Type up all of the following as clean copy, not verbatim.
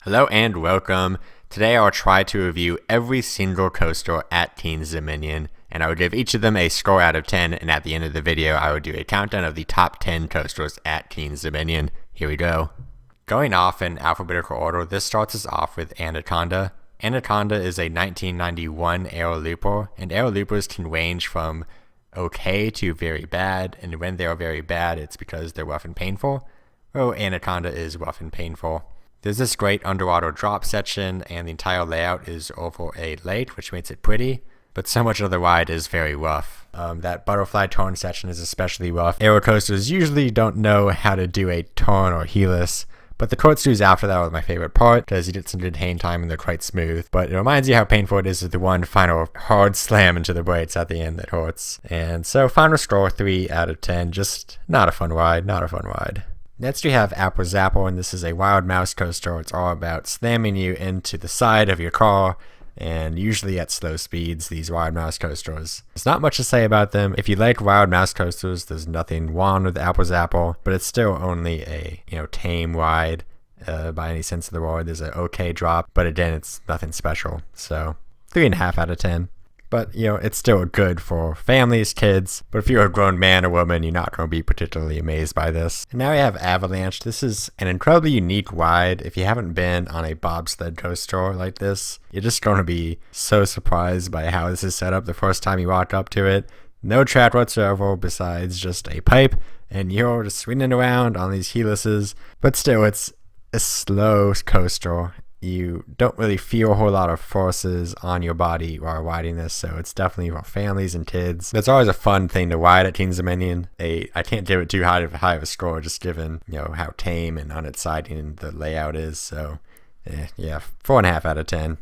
Hello and welcome. Today I'll try to review every single coaster at Teens Dominion, and I will give each of them a score out of 10, and at the end of the video I will do a countdown of the top 10 coasters at Teens Dominion. Here we go. Going off in alphabetical order, this starts us off with Anaconda. Anaconda is a 1991 aero looper, and aero loopers can range from okay to very bad, and when they are very bad it's because they're rough and painful. Well, Anaconda is rough and painful. There's this great underwater drop section, and the entire layout is over a lake, which makes it pretty, but so much of the ride is very rough. That butterfly turn section is especially rough. Aero coasters usually don't know how to do a turn or helix, but the corkscrews after that are my favorite part, because you get some good hang time and they're quite smooth. But it reminds you how painful it is with the one final hard slam into the brakes at the end that hurts. And so final score 3 out of 10, just not a fun ride. Next we have Apple Zapple, and this is a wild mouse coaster. It's all about slamming you into the side of your car, and usually at slow speeds, these wild mouse coasters. There's not much to say about them. If you like wild mouse coasters, there's nothing wrong with Apple Zapple, but it's still only a tame ride by any sense of the word. There's an okay drop, but again, it's nothing special. So 3.5 out of 10. But, it's still good for families, kids. But if you're a grown man or woman, you're not going to be particularly amazed by this. And now we have Avalanche. This is an incredibly unique ride. If you haven't been on a bobsled coaster like this, you're just going to be so surprised by how this is set up the first time you walk up to it. No track whatsoever besides just a pipe, and you're just swinging around on these helices. But still, it's a slow coaster. You don't really feel a whole lot of forces on your body while riding this, so it's definitely for families and kids. It's always a fun thing to ride at Teens Dominion. I can't give it too high of a score, just given how tame and unexciting the layout is. So yeah, 4.5 out of 10.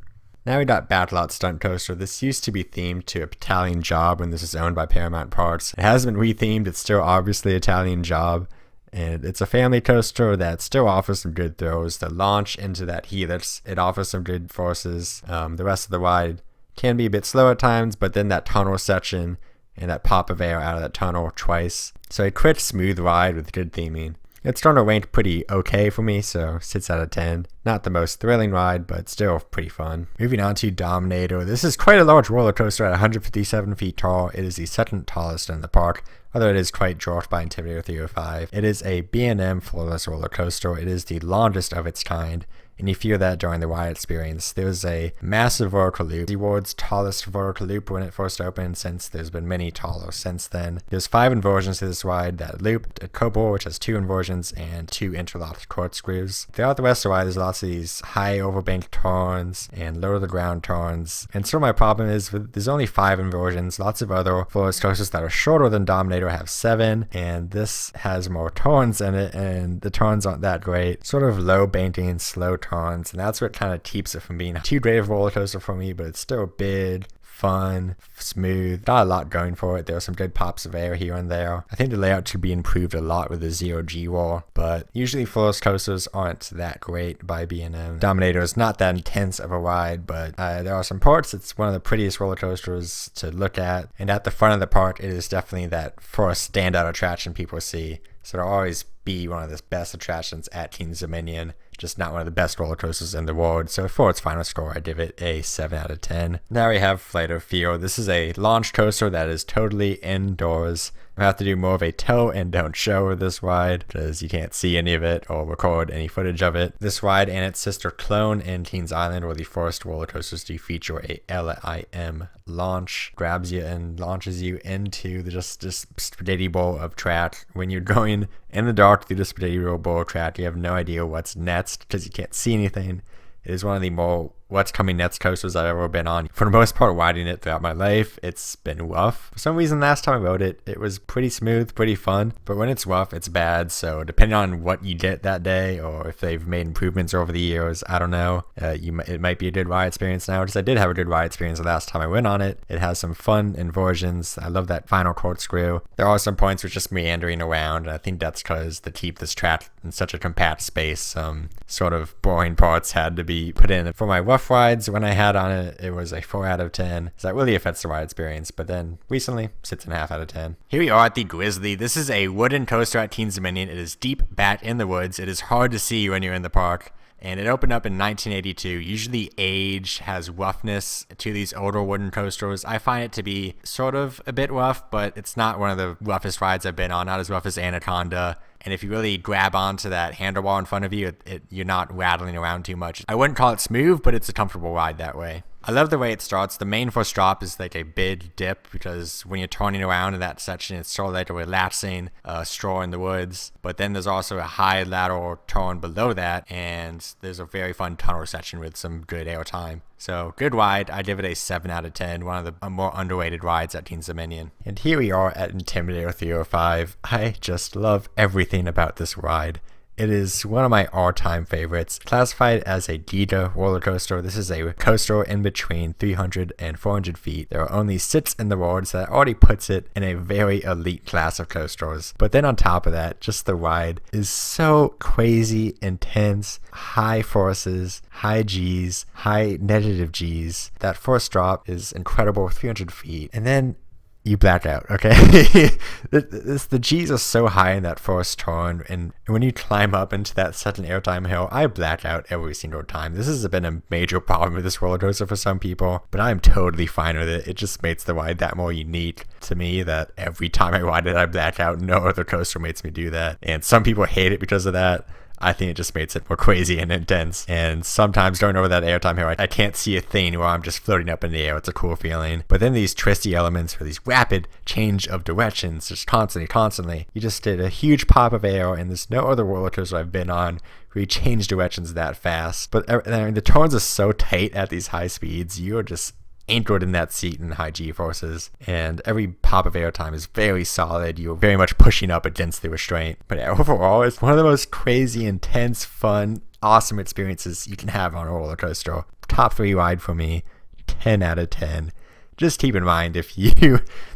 Now we got Battlelot Stunt Coaster. This used to be themed to Italian Job when this was owned by Paramount Parks. It has been rethemed. It's still obviously Italian Job. And it's a family coaster that still offers some good throws. The launch into that helix, it offers some good forces. The rest of the ride can be a bit slow at times, but then that tunnel section and that pop of air out of that tunnel twice. So a quick, smooth ride with good theming. It's starting to rank pretty okay for me, so 6 out of 10. Not the most thrilling ride, but still pretty fun. Moving on to Dominator. This is quite a large roller coaster at 157 feet tall. It is the second tallest in the park, although it is quite dwarfed by Intimidator 305. It is a B&M floorless roller coaster. It is the longest of its kind, and you feel that during the ride experience. There's a massive vertical loop, the world's tallest vertical loop when it first opened, since there's been many taller since then. There's 5 inversions to this ride that loop, a couple which has 2 inversions and 2 interlocked corkscrews. Throughout the rest of the ride, there's lots of these high overbanked turns and low to the ground turns. And so my problem is there's only 5 inversions. Lots of other floorless coasters that are shorter than Dominator have 7, and this has more turns in it, and the turns aren't that great. Sort of low banking, slow turns, and that's what kind of keeps it from being too great of a roller coaster for me, but it's still big, fun, smooth. Got a lot going for it. There are some good pops of air here and there. I think the layout should be improved a lot with the zero-G roll, but usually floorless coasters aren't that great by B&M. Dominator is not that intense of a ride, but there are some parts. It's one of the prettiest roller coasters to look at, and at the front of the park, it is definitely that first standout attraction people see. So it'll always be one of the best attractions at Teens Dominion, just not one of the best roller coasters in the world. So for its final score, I give it a 7 out of 10. Now we have Flight of Fear. This is a launch coaster that is totally indoors. I have to do more of a tell and don't show with this ride, because you can't see any of it or record any footage of it. This ride and its sister clone in Teens Island were the first roller coasters to feature a LIM launch. Grabs you and launches you into this spaghetti bowl of track. When you're going in the dark through the spaghetti bowl of track, you have no idea what's next because you can't see anything. It is one of the more what's coming next coasters I've ever been on. For the most part, riding it throughout my life, it's been rough. For some reason, last time I rode it, it was pretty smooth, pretty fun. But when it's rough, it's bad. So depending on what you get that day, or if they've made improvements over the years, I don't know. It might be a good ride experience now, because I did have a good ride experience the last time I went on it. It has some fun inversions. I love that final corkscrew. There are some points with just meandering around, and I think that's because to keep this track in such a compact space, some sort of boring parts had to be put in. For my rough rides, when I had on it, it was a 4 out of 10. So that really affects the ride experience. But then recently, 6.5 out of 10. Here we are at the Grizzly. This is a wooden coaster at Teens Dominion. It is deep back in the woods. It is hard to see when you're in the park. and it opened up in 1982. Usually age has roughness to these older wooden coasters. I find it to be sort of a bit rough, but it's not one of the roughest rides I've been on, not as rough as Anaconda. And if you really grab onto that handlebar in front of you, you're not rattling around too much. I wouldn't call it smooth, but it's a comfortable ride that way. I love the way it starts. The main first drop is like a big dip, because when you're turning around in that section, it's sort of like a relaxing stroll in the woods. But then there's also a high lateral turn below that, and there's a very fun tunnel section with some good air time. So good ride. I give it a 7 out of 10. One of the more underrated rides at Teens Dominion. And here we are at Intimidator 305. I just love everything about this ride. It is one of my all-time favorites. Classified as a Giga roller coaster, this is a coaster in between 300 and 400 feet. There are only 6 in the world, so that already puts it in a very elite class of coasters. But then on top of that, just the ride is so crazy intense. High forces, high G's, high negative G's. That first drop is incredible, 300 feet. And then you black out, okay? The G's are so high in that first turn, and when you climb up into that second airtime hill, I black out every single time. This has been a major problem with this roller coaster for some people, but I'm totally fine with it. It just makes the ride that more unique to me, that every time I ride it, I black out. No other coaster makes me do that, and some people hate it because of that. I think it just makes it more crazy and intense. And sometimes going over that airtime hill, I can't see a thing where I'm just floating up in the air. It's a cool feeling. But then these twisty elements, or these rapid change of directions, just constantly. You just did a huge pop of air, and there's no other roller coaster I've been on where you change directions that fast. But the turns are so tight at these high speeds, you're just anchored in that seat in high G forces, and every pop of airtime is very solid. You're very much pushing up against the restraint. But overall, it's one of the most crazy, intense, fun, awesome experiences you can have on a roller coaster. Top 3 ride for me, 10 out of 10. Just keep in mind, if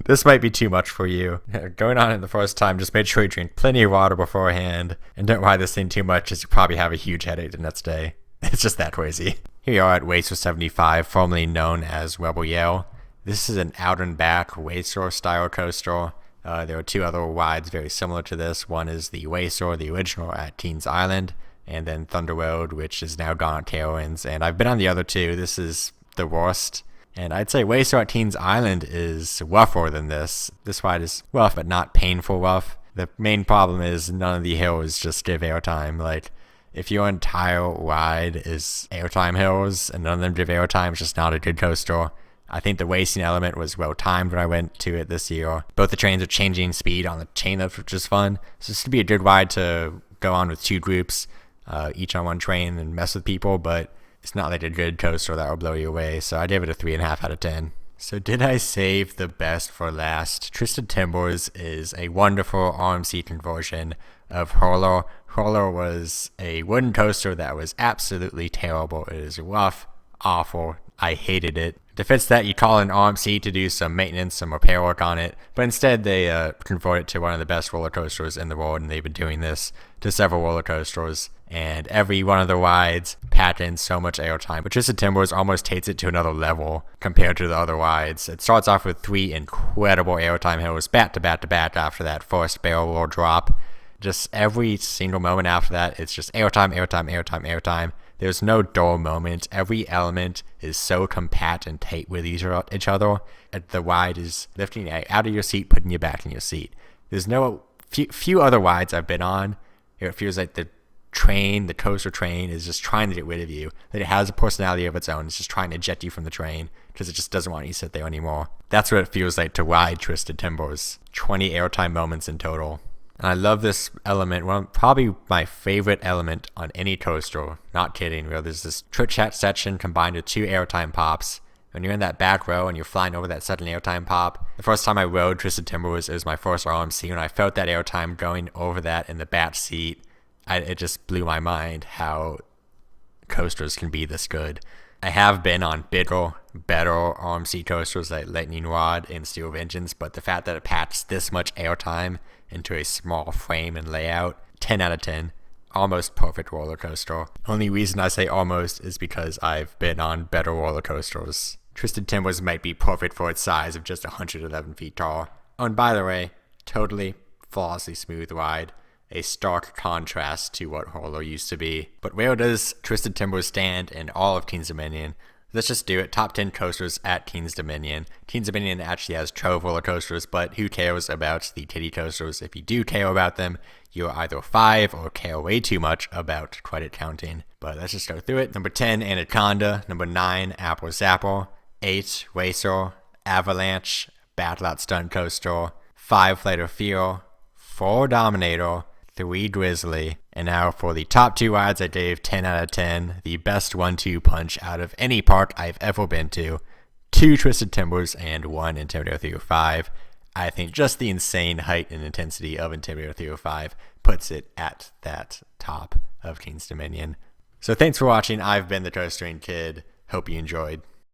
this might be too much for you. Going on it the first time, just make sure you drink plenty of water beforehand, and don't ride this thing too much, as you probably have a huge headache the next day. It's just that crazy. Here we are at Racer 75, formerly known as Rebel Yell. This is an out and back racer style coaster. There are 2 other rides very similar to this. One is the Racer, the original, at Teens Island, and then Thunder Road, which is now gone at Tailwinds. And I've been on the other 2. This is the worst. And I'd say Racer at Teens Island is rougher than this. This ride is rough, but not painful rough. The main problem is none of the hills just give airtime. Like, if your entire ride is airtime hills and none of them give airtime, it's just not a good coaster. I think the racing element was well timed when I went to it this year. Both the trains are changing speed on the chain lift, which is fun. So this could be a good ride to go on with 2 groups, each on one train, and mess with people, but it's not like a good coaster that will blow you away. So I gave it a 3.5 out of 10. So did I save the best for last? Twisted Timbers is a wonderful RMC conversion of Hurler. Hurler was a wooden coaster that was absolutely terrible. It is rough, awful. I hated it. To fix that, you call in RMC to do some maintenance, some repair work on it, but instead they convert it to one of the best roller coasters in the world, and they've been doing this to several roller coasters, and every one of the rides packed in so much airtime. But Twisted Timbers almost takes it to another level compared to the other rides. It starts off with 3 incredible airtime hills back to back to back after that first barrel roll drop. Just every single moment after that, it's just airtime, airtime, airtime, airtime. There's no dull moment. Every element is so compact and tight with each other. The ride is lifting you out of your seat, putting you back in your seat. There's few other rides I've been on. It feels like the coaster train is just trying to get rid of you. That it has a personality of its own. It's just trying to jet you from the train because it just doesn't want you to sit there anymore. That's what it feels like to ride Twisted Timbers. 20 airtime moments in total. And I love this element, probably my favorite element on any coaster. Not kidding, where there's this trick chat section combined with 2 airtime pops. When you're in that back row and you're flying over that second airtime pop, the first time I rode Twisted Timbers, it was my first RMC, and I felt that airtime going over that in the back seat. It just blew my mind how coasters can be this good. I have been on bigger, better RMC coasters like Lightning Rod and Steel Vengeance, but the fact that it packs this much airtime into a small frame and layout, 10 out of 10. Almost perfect roller coaster. Only reason I say almost is because I've been on better roller coasters. Twisted Timbers might be perfect for its size of just 111 feet tall. Oh, and by the way, totally flawlessly smooth ride. a stark contrast to what Holo used to be. But where does Twisted Timbers stand in all of Teens Dominion? Let's just do it. Top 10 coasters at Teens Dominion. Teens Dominion actually has 12 roller coasters, but who cares about the kiddie coasters? If you do care about them, you're either 5 or care way too much about credit counting. But let's just go through it. Number 10, Anaconda. Number 9, Apple Zapple. 8, Racer. Avalanche. Battle Out Stunt Coaster. 5, Flight of Fear. 4, Dominator. 3, Grizzly. And now for the top 2 rides, I gave 10 out of 10. The best 1-2 punch out of any park I've ever been to. 2 Twisted Timbers and 1 Intimidator 305. I think just the insane height and intensity of Intimidator 305 puts it at that top of Teens Dominion. So thanks for watching. I've been the Toastering Kid. Hope you enjoyed.